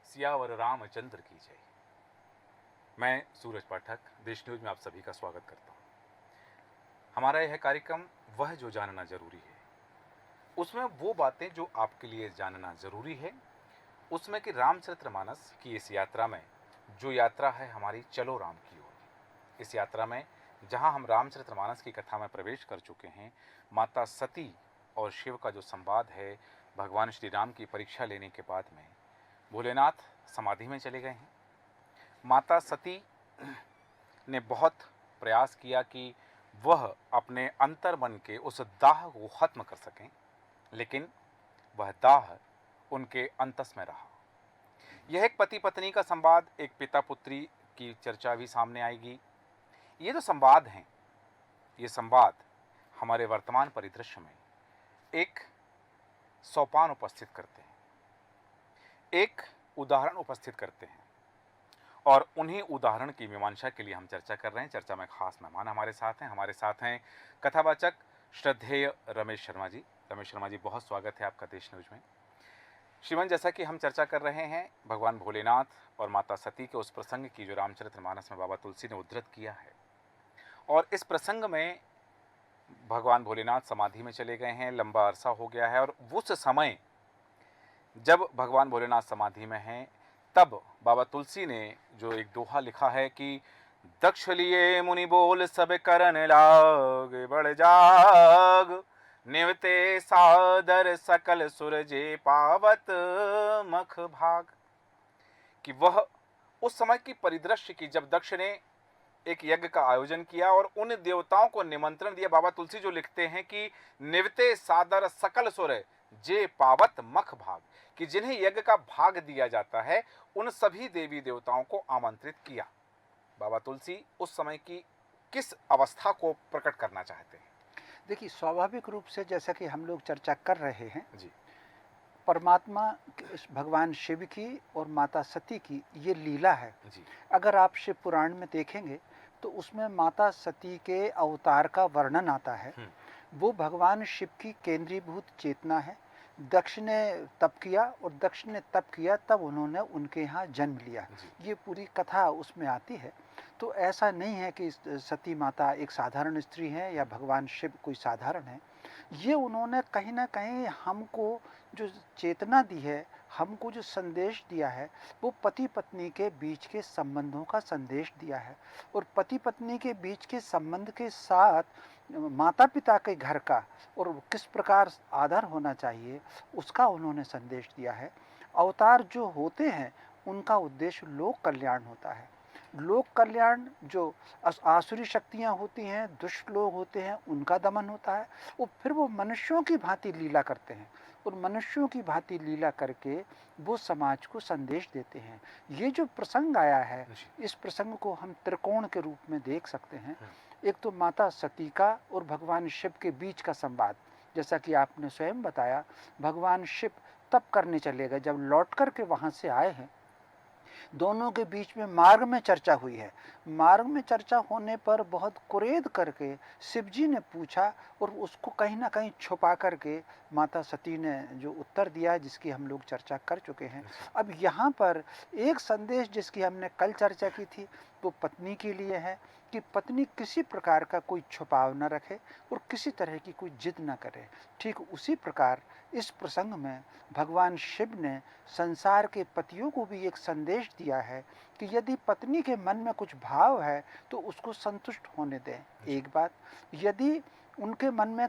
सियावर रामचंद्र की जय। मैं सूरज पाठक देश न्यूज में आप सभी का स्वागत करता हूं। हमारा यह कार्यक्रम वह जो जानना जरूरी है, उसमें वो बातें जो आपके लिए जानना जरूरी है, उसमें कि रामचरितमानस की इस यात्रा में जो यात्रा है हमारी चलो राम की ओर। इस यात्रा में जहां हम रामचरितमानस की कथा में प्रवेश कर चुके हैं, माता सती और शिव का जो संवाद है, भगवान श्री राम की परीक्षा लेने के बाद में भोलेनाथ समाधि में चले गए हैं। माता सती ने बहुत प्रयास किया कि वह अपने अंतर मन के उस दाह को खत्म कर सकें, लेकिन वह दाह उनके अंतस में रहा। यह एक पति पत्नी का संवाद, एक पिता पुत्री की चर्चा भी सामने आएगी। ये जो संवाद हैं, ये संवाद हमारे वर्तमान परिदृश्य में एक सोपान उपस्थित करते हैं, एक उदाहरण उपस्थित करते हैं, और उन्हीं उदाहरण की मीमांसा के लिए हम चर्चा कर रहे हैं। चर्चा में खास मेहमान हमारे साथ हैं कथावाचक श्रद्धेय रमेश शर्मा जी। रमेश शर्मा जी, बहुत स्वागत है आपका देश न्यूज में। श्रीमान, जैसा कि हम चर्चा कर रहे हैं भगवान भोलेनाथ और माता सती के उस प्रसंग की जो रामचरितमानस में बाबा तुलसी ने उद्धृत किया है, और इस प्रसंग में भगवान भोलेनाथ समाधि में चले गए हैं, लंबा अरसा हो गया है, और उस समय जब भगवान भोलेनाथ समाधि में हैं, तब बाबा तुलसी ने जो एक दोहा लिखा है कि दक्ष लिए मुनि बोल सब करन लाग, बढ़ जाग निवते सादर सकल सुर जे पावत मख भाग। कि वह उस समय की परिदृश्य की, जब दक्ष ने एक यज्ञ का आयोजन किया और उन देवताओं को निमंत्रण दिया। बाबा तुलसी जो लिखते हैं कि निवते सादर सकल सुर जे पावत मख भाग, कि जिन्हें यज्ञ का भाग दिया जाता है उन सभी देवी देवताओं को आमंत्रित किया। बाबा तुलसी उस समय की किस अवस्था को प्रकट करना चाहते हैं? देखिए, स्वाभाविक रूप से जैसा कि हम लोग चर्चा कर रहे हैं, जी परमात्मा भगवान शिव की और माता सती की ये लीला है। जी अगर आप शिव पुराण में देखेंगे तो उसमें माता सती के अवतार का वर्णन आता है। वो भगवान शिव की केंद्रीभूत चेतना है। दक्ष ने तप किया और दक्ष ने तप किया तब उन्होंने उनके यहाँ जन्म लिया। ये पूरी कथा उसमें आती है। तो ऐसा नहीं है कि सती माता एक साधारण स्त्री है या भगवान शिव कोई साधारण है। ये उन्होंने कहीं ना कहीं हमको जो चेतना दी है, हमको जो संदेश दिया है, वो पति पत्नी के बीच के संबंधों का संदेश दिया है। और पति पत्नी के बीच के संबंध के साथ माता पिता के घर का और किस प्रकार आदर होना चाहिए, उसका उन्होंने संदेश दिया है। अवतार जो होते हैं उनका उद्देश्य लोक कल्याण होता है। लोक कल्याण, जो आसुरी शक्तियाँ होती हैं, दुष्ट लोग होते हैं, उनका दमन होता है। और फिर वो मनुष्यों की भांति लीला करते हैं और मनुष्यों की भांति लीला करके वो समाज को संदेश देते हैं। ये जो प्रसंग आया है, इस प्रसंग को हम त्रिकोण के रूप में देख सकते हैं। एक तो माता सती का और भगवान शिव के बीच का संवाद, जैसा कि आपने स्वयं बताया। भगवान शिव तप करने चले गए, जब लौट करके वहाँ से आए हैं, दोनों के बीच में मार्ग में चर्चा हुई है। मार्ग में चर्चा होने पर बहुत कुरेद करके शिवजी ने पूछा और उसको कहीं ना कहीं छुपा करके माता सती ने जो उत्तर दिया है, जिसकी हम लोग चर्चा कर चुके हैं। अब यहाँ पर एक संदेश जिसकी हमने कल चर्चा की थी, वो पत्नी के लिए है कि पत्नी किसी प्रकार का कोई छुपाव न रखे और किसी तरह की कोई जिद न करे। ठीक उसी प्रकार इस प्रसंग में भगवान शिव ने संसार के पतियों को भी एक संदेश दिया है कि यदि पत्नी के मन में कुछ भाव है तो उसको संतुष्ट होने दें। एक बात, यदि उनके मन में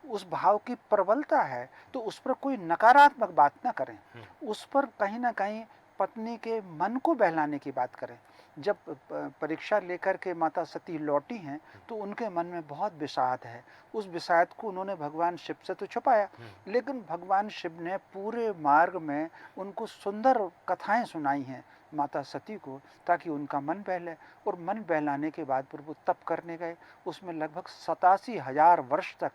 उस भाव की प्रबलता है तो उस पर कोई नकारात्मक बात ना करें, उस पर कहीं ना कहीं पत्नी के मन को बहलाने की बात करें। जब परीक्षा लेकर के माता सती लौटी हैं तो उनके मन में बहुत विषाद है। उस विषाद को उन्होंने भगवान शिव से तो छुपाया, लेकिन भगवान शिव ने पूरे मार्ग में उनको सुंदर कथाएं सुनाई हैं माता सती को, ताकि उनका मन बहले। और मन बहलाने के बाद फिर वो तप करने गए। उसमें लगभग 87,000 वर्ष तक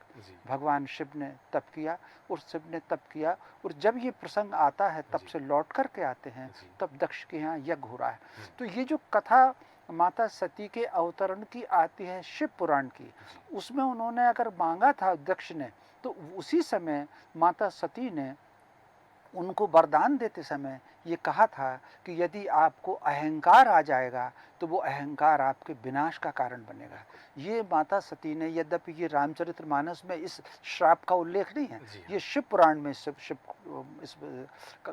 भगवान शिव ने तप किया और शिव ने तप किया। और जब ये प्रसंग आता है, तब से लौट करके आते हैं, तब दक्ष के यहाँ यज्ञ हो रहा है। तो ये जो कथा माता सती के अवतरण की आती है शिव पुराण की, उसमें उन्होंने अगर मांगा था दक्ष ने, तो उसी समय माता सती ने उनको वरदान देते समय ये कहा था कि यदि आपको अहंकार आ जाएगा तो वो अहंकार आपके विनाश का कारण बनेगा। ये माता सती ने, यद्यपि ये रामचरितमानस में इस श्राप का उल्लेख नहीं है, जी हाँ। ये शिव पुराण में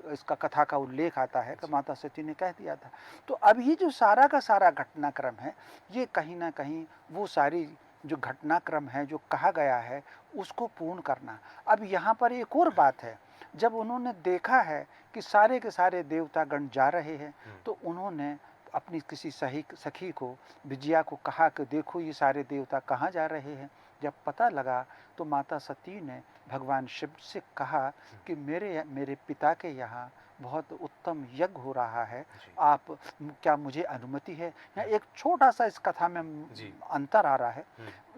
इसका कथा का उल्लेख आता है कि जी। माता सती ने कह दिया था। तो अब ये जो सारा का सारा घटनाक्रम है, ये कहीं ना कहीं वो सारी जो घटनाक्रम है जो कहा गया है उसको पूर्ण करना। अब यहाँ पर एक और बात है, जब उन्होंने देखा है कि सारे के सारे देवतागण जा रहे हैं तो उन्होंने अपनी किसी सखी को, विजया को कहा कि देखो ये सारे देवता कहाँ जा रहे हैं। जब पता लगा तो माता सती ने भगवान शिव से कहा कि मेरे पिता के यहाँ बहुत उत्तम यज्ञ हो रहा है, जी। आप क्या मुझे अनुमति है। यहाँ एक छोटा सा इस कथा में जी। अंतर आ रहा है।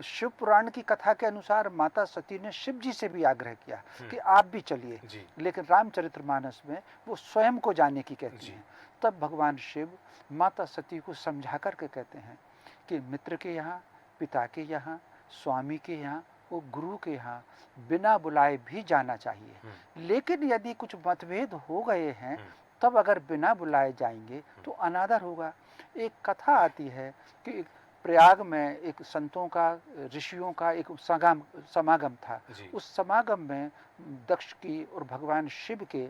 शिव पुराण की कथा के अनुसार माता सती ने शिव जी से भी आग्रह किया कि आप भी चलिए, जी। लेकिन रामचरितमानस में वो स्वयं को जाने की कहती जी। हैं। तब भगवान शिव माता सती को समझा करके कहते हैं कि मित्र के यहाँ, पिता के यहाँ, स्वामी के यहाँ और गुरु के यहाँ बिना बुलाए भी जाना चाहिए। लेकिन यदि कुछ मतभेद हो गए हैं तब अगर बिना बुलाए जाएंगे तो अनादर होगा। एक कथा आती है कि प्रयाग में एक संतों का, ऋषियों का एक समागम था। जी। उस समागम में दक्ष की और भगवान शिव के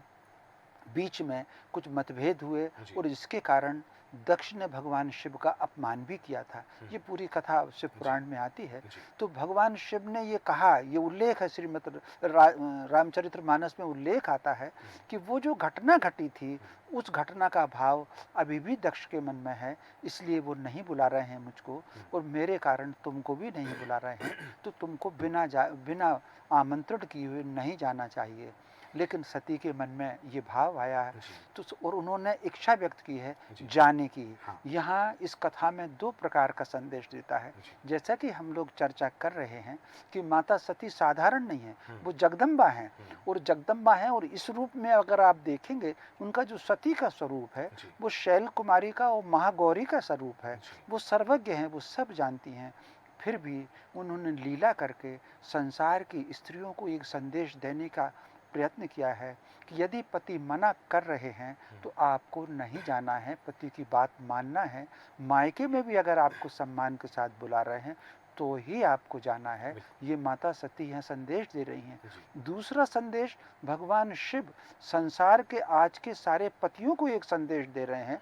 बीच में कुछ मतभेद हुए जी। और इसके कारण दक्ष ने भगवान शिव का अपमान भी किया था। ये पूरी कथा शिव पुराण में आती है। जी। तो भगवान शिव ने ये कहा, ये उल्लेख है श्रीमद् रामचरितमानस में उल्लेख आता है कि वो जो घटना घटी थी उस घटना का भाव अभी भी दक्ष के मन में है, इसलिए वो नहीं बुला रहे हैं मुझको और मेरे कारण तुमको भी नहीं बुला रहे हैं, तो तुमको बिना आमंत्रण किए हुए नहीं जाना चाहिए। लेकिन सती के मन में ये भाव आया है तो और उन्होंने इच्छा व्यक्त की है जाने की। हाँ। यहाँ इस कथा में दो प्रकार का संदेश देता है। जैसा कि हम लोग चर्चा कर रहे हैं कि माता सती साधारण नहीं है, वो जगदम्बा हैं और जगदम्बा हैं, और इस रूप में अगर आप देखेंगे उनका जो सती का स्वरूप है वो शैल कुमारी का और महागौरी का स्वरूप है। वो सर्वज्ञ हैं, वो सब जानती हैं, फिर भी उन्होंने लीला करके संसार की स्त्रियों को एक संदेश देने का प्रयत्न किया है कि यदि पति मना कर रहे हैं तो आपको नहीं जाना है, पति की बात मानना है। मायके में भी अगर आपको सम्मान के साथ बुला रहे हैं तो ही आपको जाना है। ये माता सती यहाँ संदेश दे रही हैं। दूसरा संदेश भगवान शिव संसार के आज के सारे पतियों को एक संदेश दे रहे हैं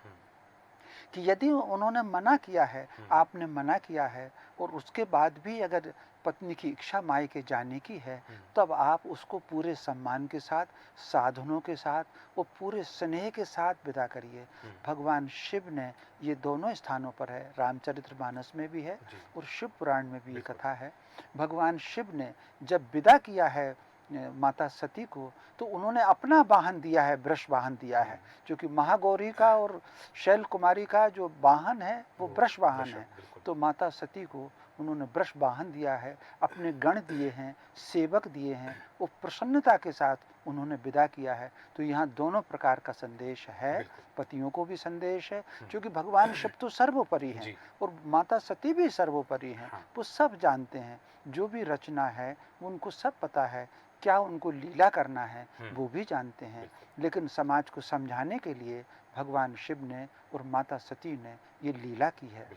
कि यदि उन्होंने मना किया है, आपने मना किया है और उसके बाद भी अगर पत्नी की इच्छा मायके जाने की है तब आप उसको पूरे सम्मान के साथ, साधनों के साथ और पूरे स्नेह के साथ विदा करिए। भगवान शिव ने ये दोनों स्थानों पर है, रामचरितमानस में भी है और शिव पुराण में भी ये कथा है। भगवान शिव ने जब विदा किया है माता सती को तो उन्होंने अपना वाहन दिया है, वृष वाहन दिया है, क्योंकि महागौरी का और शैल कुमारी का जो वाहन है वो वृष वाहन है। तो माता सती को उन्होंने वृष वाहन दिया है, अपने गण दिए हैं, सेवक दिए हैं, वो प्रसन्नता के साथ उन्होंने विदा किया है। तो यहाँ दोनों प्रकार का संदेश है, पतियों को भी संदेश है, क्योंकि भगवान शिव तो सर्वोपरि हैं और माता सती भी सर्वोपरि हैं। वो सब जानते हैं, जो भी रचना है उनको सब पता है, क्या उनको लीला करना है वो भी जानते हैं। लेकिन समाज को समझाने के लिए भगवान शिव ने और माता सती ने ये लीला की है।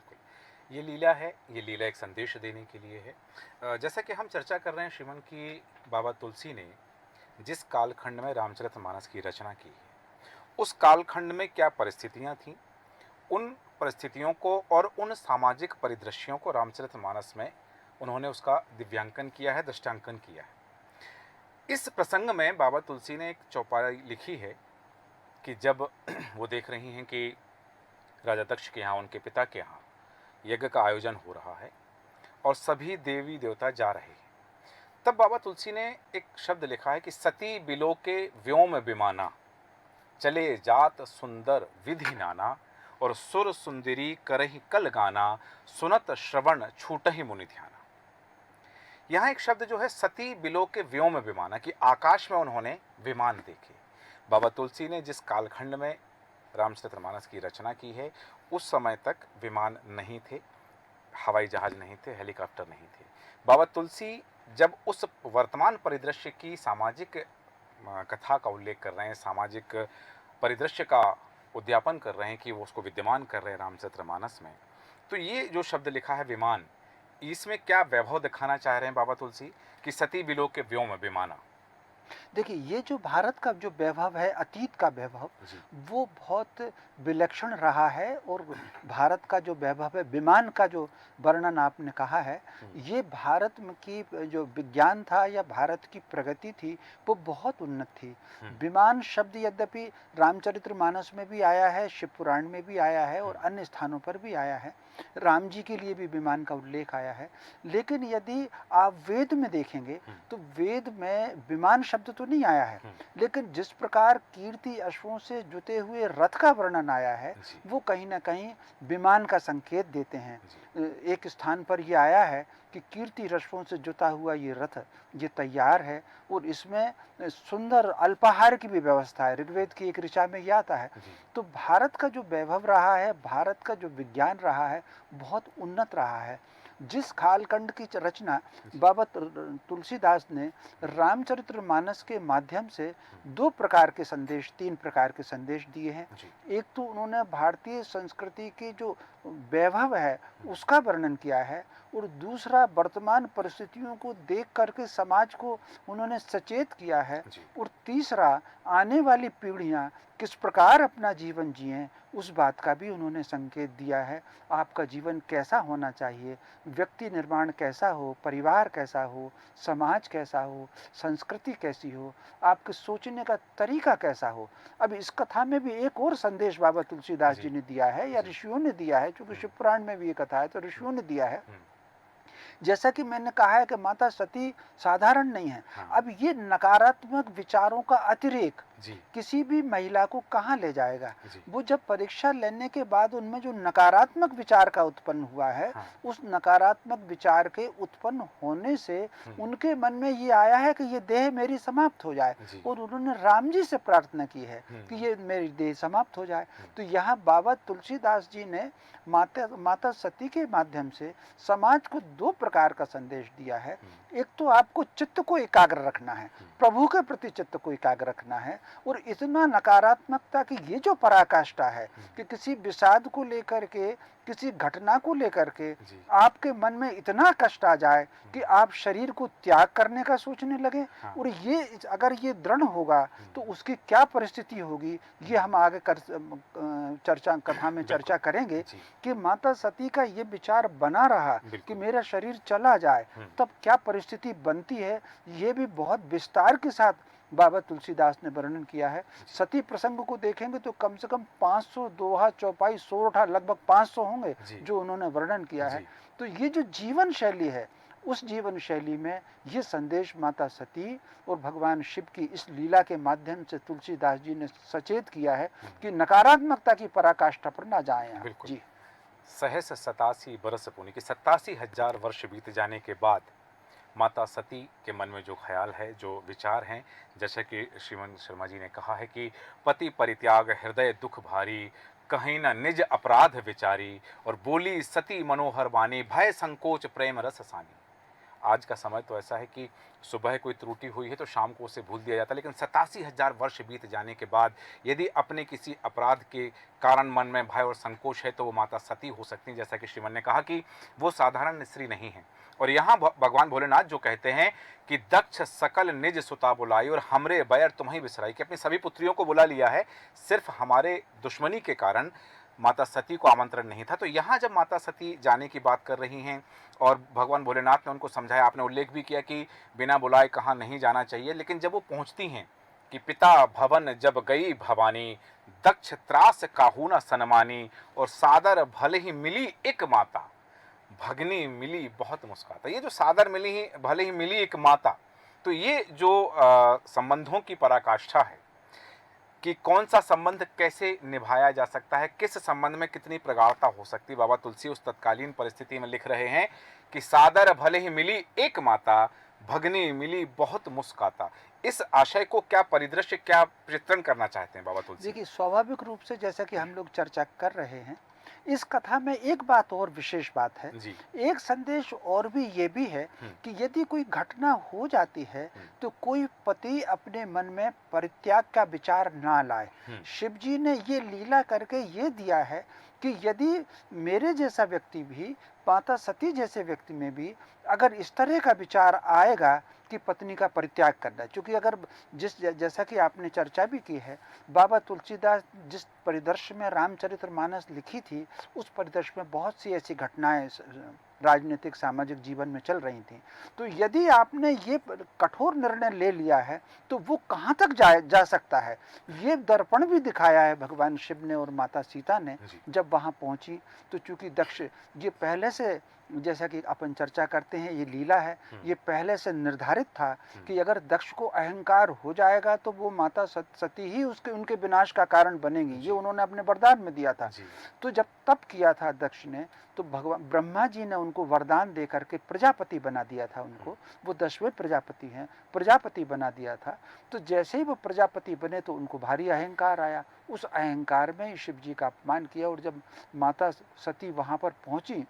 ये लीला है, ये लीला एक संदेश देने के लिए है। जैसा कि हम चर्चा कर रहे हैं श्रीमन की बाबा तुलसी ने जिस कालखंड में रामचरितमानस की रचना की है, उस कालखंड में क्या परिस्थितियां थीं, उन परिस्थितियों को और उन सामाजिक परिदृश्यों को रामचरितमानस में उन्होंने उसका दिव्यांकन किया है, दृष्टांकन किया है। इस प्रसंग में बाबा तुलसी ने एक चौपाई लिखी है कि जब वो देख रही हैं कि राजा दक्ष के यहाँ, उनके पिता के यहाँ यज्ञ का आयोजन हो रहा है और सभी देवी देवता जा रहे हैं, तब बाबा तुलसी ने एक शब्द लिखा है कि सती बिलो के व्योम विमाना, चले जात सुंदर विधि नाना, और सुर सुंदरी करहि कल गाना, सुनत श्रवण छूटहि मुनि ध्याना। यहाँ एक शब्द जो है सती बिलो के व्योम विमाना, कि आकाश में उन्होंने विमान देखे। बाबा तुलसी ने जिस कालखंड में रामचरितमानस की रचना की है उस समय तक विमान नहीं थे, हवाई जहाज नहीं थे, हेलीकॉप्टर नहीं थे। बाबा तुलसी जब उस वर्तमान परिदृश्य की सामाजिक कथा का उल्लेख कर रहे हैं, सामाजिक परिदृश्य का उद्यापन कर रहे हैं कि वो उसको विद्यमान कर रहे हैं रामचरितमानस में। तो ये जो शब्द लिखा है विमान, इसमें क्या वैभव दिखाना चाह रहे हैं बाबा तुलसी कि सती विलोक के व्योम विमाना? देखिए, ये जो भारत का जो वैभव है, अतीत का वैभव, जी। वो बहुत विलक्षण रहा है। और भारत का जो वैभव है, विमान का जो वर्णन आपने कहा है, ये भारत में की जो विज्ञान था या भारत की प्रगति थी, वो बहुत उन्नत थी। विमान शब्द यद्यपि रामचरितमानस में भी आया है, शिव पुराण में भी आया है और अन्य स्थानों पर भी आया है। राम जी के लिए भी विमान का उल्लेख आया है। लेकिन यदि आप वेद में देखेंगे तो वेद में विमान शब्द तो नहीं आया है, लेकिन जिस प्रकार कीर्ति अश्वों से जुते हुए रथ का वर्णन आया है, वो कहीं ना कहीं विमान का संकेत देते हैं। एक स्थान पर ये आया है कि कीर्ति अश्वों से जुता हुआ ये रथ ये तैयार है और इसमें सुंदर अल्पाहार की भी व्यवस्था है। ऋग्वेद की एक ऋचा में ये आता है। तो भारत का जो वैभव रहा है, भारत का जो विज्ञान रहा है, बहुत उन्नत रहा है। जिस कालखंड की रचना बाबा तुलसीदास ने रामचरितमानस के माध्यम से दो प्रकार के संदेश, तीन प्रकार के संदेश दिए हैं। एक तो उन्होंने भारतीय संस्कृति की जो वैभव है उसका वर्णन किया है, और दूसरा वर्तमान परिस्थितियों को देख करके समाज को उन्होंने सचेत किया है, और तीसरा आने वाली पीढ़ियां किस प्रकार अपना जीवन जिएं उस बात का भी उन्होंने संकेत दिया है। आपका जीवन कैसा होना चाहिए, व्यक्ति निर्माण कैसा हो, परिवार कैसा हो, समाज कैसा हो, संस्कृति कैसी हो, आपके सोचने का तरीका कैसा हो। अब इस कथा में भी एक और संदेश बाबा तुलसीदास जी ने दिया है या ऋषियों ने दिया है, क्योंकि शिव पुराण में भी ये कथा है तो ऋषियों ने दिया है। जैसा कि मैंने कहा है कि माता सती साधारण नहीं है। अब ये नकारात्मक विचारों का अतिरेक किसी भी महिला को कहाँ ले जाएगा। वो जब परीक्षा लेने के बाद उनमें जो नकारात्मक विचार का उत्पन्न हुआ है, उस नकारात्मक विचार के उत्पन्न होने से उनके मन में ये आया है कि ये देह मेरी समाप्त हो जाए, और उन्होंने राम जी से प्रार्थना की है कि ये मेरी देह समाप्त हो जाए। तो यहाँ बाबा तुलसीदास जी ने माता सती के माध्यम से समाज को दो प्रकार का संदेश दिया है। एक तो आपको चित्त को एकाग्र रखना है, प्रभु के प्रति चित्त को एकाग्र रखना है, और इतना नकारात्मकता की ये जो पराकाष्ठा है कि किसी विषाद को लेकर के, किसी घटना को लेकर के आपके मन में इतना कष्ट आ जाए कि आप शरीर को त्याग करने का सोचने लगे। और ये अगर ये दृढ़ होगा तो उसकी क्या परिस्थिति होगी, ये हम आगे कथा में चर्चा करेंगे कि माता सती का ये विचार बना रहा कि मेरा शरीर चला जाए, तब क्या परिस्थिति बनती है, ये भी बहुत विस्तार के साथ बाबा तुलसीदास ने वर्णन किया है। सती प्रसंग को देखेंगे तो कम से कम 500 दोहा, चौपाई, सोरठा, लगभग 500 होंगे जो उन्होंने वर्णन किया है। तो ये जो जीवन शैली है, उस जीवन शैली में ये संदेश माता सती और भगवान शिव की इस लीला के माध्यम से तुलसीदास जी ने सचेत किया है कि नकारात्मकता की पराकाष्ठा पर ना जाएं। जी, सहस 87 बरस पुनि कि 87,000 वर्ष बीत जाने के बाद माता सती के मन में जो ख्याल है, जो विचार हैं, जैसे कि श्रीमन शर्मा जी ने कहा है कि पति परित्याग हृदय दुख भारी, कहीं न निज अपराध विचारी, और बोली सती मनोहर वाणी, भय संकोच प्रेम रस सानी। आज का समय तो ऐसा है कि सुबह कोई त्रुटि हुई है तो शाम को उसे भूल दिया जाता है, लेकिन 87,000 वर्ष बीत जाने के बाद यदि अपने किसी अपराध के कारण मन में भय और संकोच है तो वो माता सती हो सकती हैं। जैसा कि श्रीमन ने कहा कि वो साधारण स्त्री नहीं है। और यहाँ भगवान भोलेनाथ जो कहते हैं कि दक्ष सकल निज सुता बुलाई और हमरे बैर तुम्हें बिसराई, कि अपनी सभी पुत्रियों को बुला लिया है, सिर्फ हमारे दुश्मनी के कारण माता सती को आमंत्रण नहीं था। तो यहाँ जब माता सती जाने की बात कर रही हैं और भगवान भोलेनाथ ने उनको समझाया, आपने उल्लेख भी किया कि बिना बुलाए कहाँ नहीं जाना चाहिए, लेकिन जब वो पहुँचती हैं कि पिता भवन जब गई भवानी, दक्ष त्रास काहू न सनमानी, और सादर भले ही मिली एक माता, भगनी मिली बहुत मुस्काता। ये जो सादर मिली ही भले ही मिली एक माता, तो ये जो संबंधों की पराकाष्ठा है कि कौन सा संबंध कैसे निभाया जा सकता है, किस संबंध में कितनी प्रगाढ़ता हो सकती है। बाबा तुलसी उस तत्कालीन परिस्थिति में लिख रहे हैं कि सादर भले ही मिली एक माता, भगनी मिली बहुत मुस्काता। इस आशय को क्या परिदृश्य, क्या चित्रण करना चाहते हैं बाबा तुलसी? देखिए, स्वाभाविक रूप से जैसा कि हम लोग चर्चा कर रहे हैं इस कथा में एक बात और विशेष बात है, जी। एक संदेश और भी ये भी है कि यदि कोई घटना हो जाती है तो कोई पति अपने मन में परित्याग का विचार ना लाए। शिव जी ने ये लीला करके ये दिया है कि यदि मेरे जैसा व्यक्ति भी, माता सती जैसे व्यक्ति में भी अगर इस तरह का विचार आएगा कि पत्नी का परित्याग करना है, क्योंकि अगर जैसा कि आपने चर्चा भी की है, बाबा तुलसीदास जिस परिदृश्य में रामचरितमानस लिखी थी, उस परिदृश्य में बहुत सी ऐसी घटनाएं राजनीतिक सामाजिक जीवन में चल रही थी। तो यदि आपने ये कठोर निर्णय ले लिया है तो वो कहाँ तक जा सकता है, ये दर्पण भी दिखाया है भगवान शिव ने और माता सीता ने जब वहाँ पहुँची। तो चूंकि दक्ष ये पहले से, जैसा कि अपन चर्चा करते हैं, ये लीला है, ये पहले से निर्धारित था कि अगर दक्ष को अहंकार हो जाएगा तो वो माता सती ही उनके विनाश का कारण बनेगी। ये उन्होंने अपने वरदान में दिया था। तो जब तप किया था दक्ष ने, तो भगवान ब्रह्मा जी ने उनको वरदान दे करके प्रजापति बना दिया था उनको। वो 10वें प्रजापति हैं, प्रजापति बना दिया था। तो जैसे ही वो प्रजापति बने तो उनको भारी अहंकार आया। उस अहंकार में ही शिव जी का अपमान किया। और जब माता सती वहाँ पर पहुँची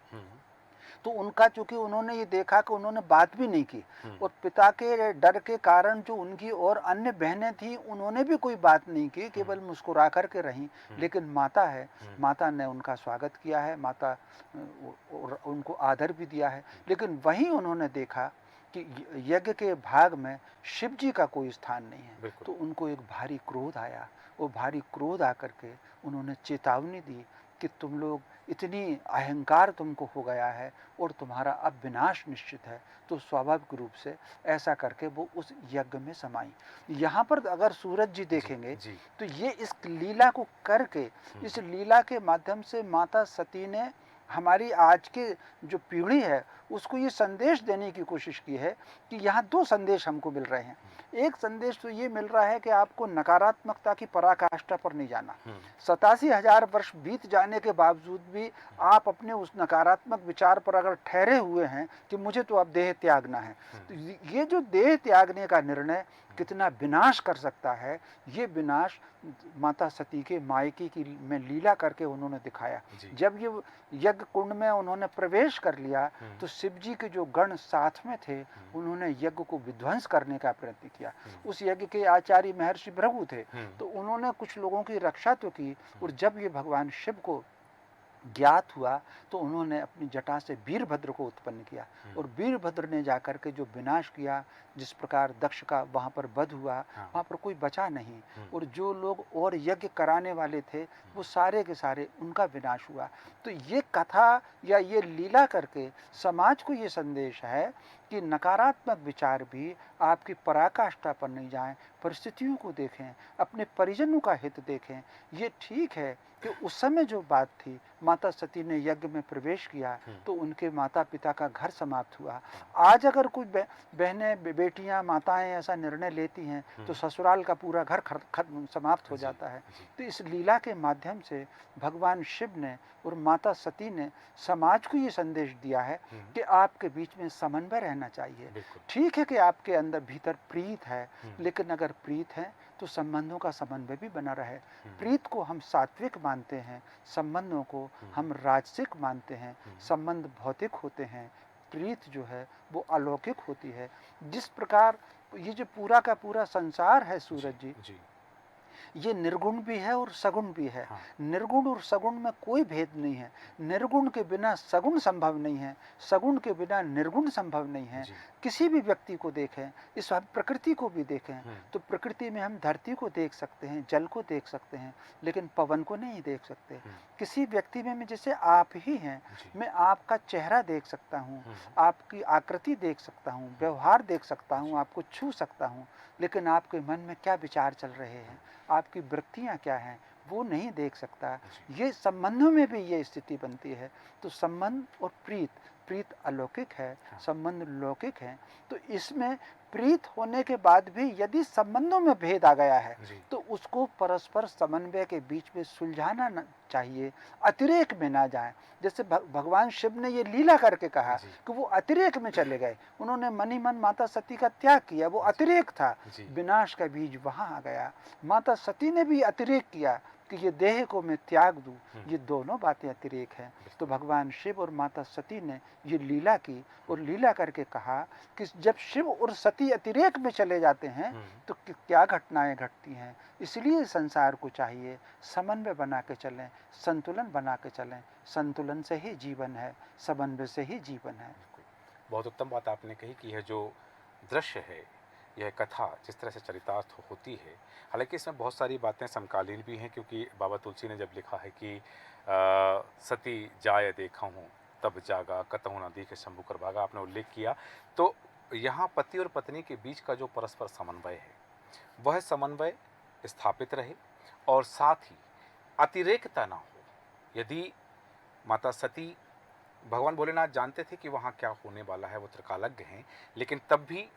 तो उनका, चूंकि उन्होंने ये देखा कि उन्होंने बात भी नहीं की, और पिता के डर के कारण जो उनकी और अन्य बहनें थी उन्होंने भी कोई बात नहीं की, केवल मुस्कुरा करके रहीं। लेकिन माता है, माता ने उनका स्वागत किया है, माता उनको आदर भी दिया है। लेकिन वहीं उन्होंने देखा कि यज्ञ के भाग में शिव जी का कोई स्थान नहीं है। तो उनको एक भारी क्रोध आया। वो भारी क्रोध आकर के उन्होंने चेतावनी दी कि तुम लोग, इतनी अहंकार तुमको हो गया है और तुम्हारा अब विनाश निश्चित है। तो स्वाभाविक रूप से ऐसा करके वो उस यज्ञ में समाई। यहाँ पर अगर सूरज जी देखेंगे तो ये इस लीला को करके, इस लीला के माध्यम से माता सती ने हमारी आज के जो पीढ़ी है उसको ये संदेश देने की कोशिश की है कि यहाँ 2 संदेश हमको मिल रहे हैं। एक संदेश तो ये मिल रहा है कि आपको नकारात्मकता की पराकाष्ठा पर नहीं जाना। 87,000 वर्ष बीत जाने के बावजूद भी आप अपने उस नकारात्मक विचार पर अगर ठहरे हुए हैं कि मुझे तो अब देह त्यागना है, तो ये जो देह त्यागने का निर्णय कितना विनाश कर सकता है, ये विनाश माता सती के मायके की में लीला करके उन्होंने दिखाया। जब ये यज्ञ कुंड में उन्होंने प्रवेश कर लिया तो शिव जी के जो गण साथ में थे उन्होंने यज्ञ को विध्वंस करने का प्रयत्न किया। उस यज्ञ के आचार्य महर्षि भृगु थे, तो उन्होंने कुछ लोगों की रक्षा तो की। और जब ये भगवान शिव को ज्ञात हुआ तो उन्होंने अपनी जटा से वीरभद्र को उत्पन्न किया। और वीरभद्र ने जाकर के जो विनाश किया, जिस प्रकार दक्ष का वहाँ पर वध हुआ, वहाँ पर कोई बचा नहीं। और जो लोग और यज्ञ कराने वाले थे वो सारे के सारे, उनका विनाश हुआ। तो ये कथा या ये लीला करके समाज को ये संदेश है कि नकारात्मक विचार भी आपकी पराकाष्ठा पर नहीं जाएं, परिस्थितियों को देखें, अपने परिजनों का हित देखें। ये ठीक है कि उस समय जो बात थी, माता सती ने यज्ञ में प्रवेश किया तो उनके माता पिता का घर समाप्त हुआ। आज अगर कोई बहनें, बेटियां, माताएं ऐसा निर्णय लेती हैं तो ससुराल का पूरा घर समाप्त हो जाता है। तो इस लीला के माध्यम से भगवान शिव ने और माता सती ने समाज को ये संदेश दिया है कि आपके बीच में समन्वय रहना चाहिए। ठीक है कि आपके अंदर भीतर प्रीत है, लेकिन अगर प्रीत है तो संबंधों का समन्वय भी बना रहे। प्रीत को हम सात्विक मानते हैं, संबंधों को हम राजसिक मानते हैं। संबंध भौतिक होते हैं, प्रीत जो है वो अलौकिक होती है। जिस प्रकार ये जो पूरा का पूरा संसार है सूरज जी, ये निर्गुण भी है और सगुण भी है। निर्गुण और सगुण में कोई भेद नहीं है। निर्गुण के बिना सगुण संभव नहीं है, सगुण के बिना निर्गुण संभव नहीं है। किसी भी व्यक्ति को देखें, इस प्रकृति को भी देखें तो प्रकृति में हम धरती को देख सकते हैं, जल को देख सकते हैं, लेकिन पवन को नहीं देख सकते। किसी व्यक्ति में जैसे आप ही हैं, मैं आपका चेहरा देख सकता हूँ, आपकी आकृति देख सकता हूँ, व्यवहार देख सकता हूँ, आपको छू सकता हूँ, लेकिन आपके मन में क्या विचार चल रहे हैं, आपकी वृत्तियाँ क्या हैं, वो नहीं देख सकता। ये संबंधों में भी ये स्थिति बनती है। तो संबंध और प्रीत अलौकिक है, संबंध लौकिक है। तो इसमें प्रीत होने के बाद भी यदि संबंधों में भेद आ गया है तो उसको परस्पर समन्वय के बीच में सुलझाना चाहिए, अतिरेक में ना जाए। जैसे भगवान शिव ने ये लीला करके कहा कि वो अतिरेक में चले गए, उन्होंने मन ही मन माता सती का त्याग किया, वो अतिरेक था, विनाश का बीज वहां आ गया। माता सती ने भी अतिरेक किया, कि ये देह को मैं त्याग दूं, हम्म। ये दोनों बातें अतिरेक हैं। तो भगवान शिव और माता सती ने ये लीला की और लीला करके कहा कि जब शिव और सती अतिरेक में चले जाते हैं तो क्या घटनाएं घटती हैं। इसलिए संसार को चाहिए समन्वय बना के चलें, संतुलन बना के चलें। संतुलन से ही जीवन है, समन्वय से ही जीवन है। बिल्कुल। बहुत उत्तम बात आपने कही कि यह जो दृश्य है, यह कथा जिस तरह से चरितार्थ होती है, हालांकि इसमें बहुत सारी बातें समकालीन भी हैं, क्योंकि बाबा तुलसी ने जब लिखा है कि सती जाय देखा हूँ तब जागा कतहु न दीखे शंभु कर भागा, आपने उल्लेख किया, तो यहाँ पति और पत्नी के बीच का जो परस्पर समन्वय है, वह समन्वय स्थापित रहे और साथ ही अतिरेकता ना हो। यदि माता सती, भगवान भोलेनाथ जानते थे कि वहाँ क्या होने वाला है, वो त्रिकालज्ञ हैं, लेकिन तब भी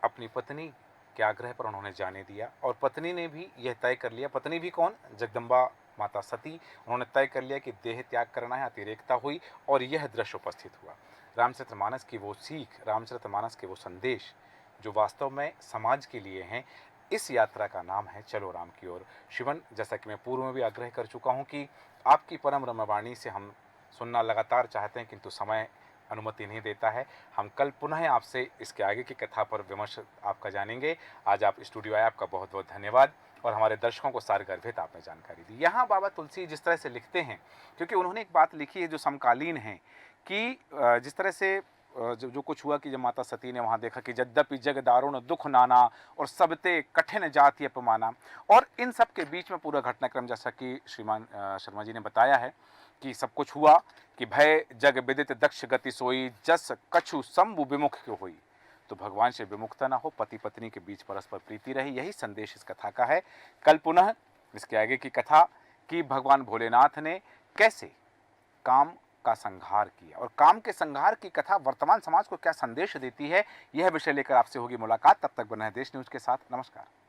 अपनी पत्नी के आग्रह पर उन्होंने जाने दिया और पत्नी ने भी यह तय कर लिया, पत्नी भी कौन, जगदम्बा माता सती, उन्होंने तय कर लिया कि देह त्याग करना है, अतिरेकता हुई और यह दृश्य उपस्थित हुआ। रामचरितमानस की वो सीख, रामचरितमानस के वो संदेश जो वास्तव में समाज के लिए हैं, इस यात्रा का नाम है चलो राम की ओर। शिवन, जैसा कि मैं पूर्व में भी आग्रह कर चुका हूँ कि आपकी परम रमवाणी से हम सुनना लगातार चाहते हैं, किंतु समय अनुमति नहीं देता है। हम कल पुनः आपसे इसके आगे की कथा पर विमर्श आपका जानेंगे। आज आप स्टूडियो आए, आपका बहुत बहुत धन्यवाद और हमारे दर्शकों को सारगर्भित आपने जानकारी दी। यहाँ बाबा तुलसी जिस तरह से लिखते हैं, क्योंकि उन्होंने एक बात लिखी है जो समकालीन है कि जिस तरह से जो कुछ हुआ कि जब माता सती ने वहाँ देखा कि यद्यपि जग दारुण दुख नाना और सबते कठिन जाति अपमाना, और इन सब के बीच में पूरा घटनाक्रम जैसा कि श्रीमान शर्मा जी ने बताया है कि सब कुछ हुआ कि भय जग विदित दक्ष गति सोई जस कछु शंभु विमुख क्यों हुई। तो भगवान से विमुखता ना हो, पति पत्नी के बीच परस्पर प्रीति रहे, यही संदेश इस कथा का है। कल पुनः इसके आगे की कथा कि भगवान भोलेनाथ ने कैसे काम का संहार किया और काम के संहार की कथा वर्तमान समाज को क्या संदेश देती है, यह विषय लेकर आपसे होगी मुलाकात। तब तक बने देश न्यूज के साथ। नमस्कार।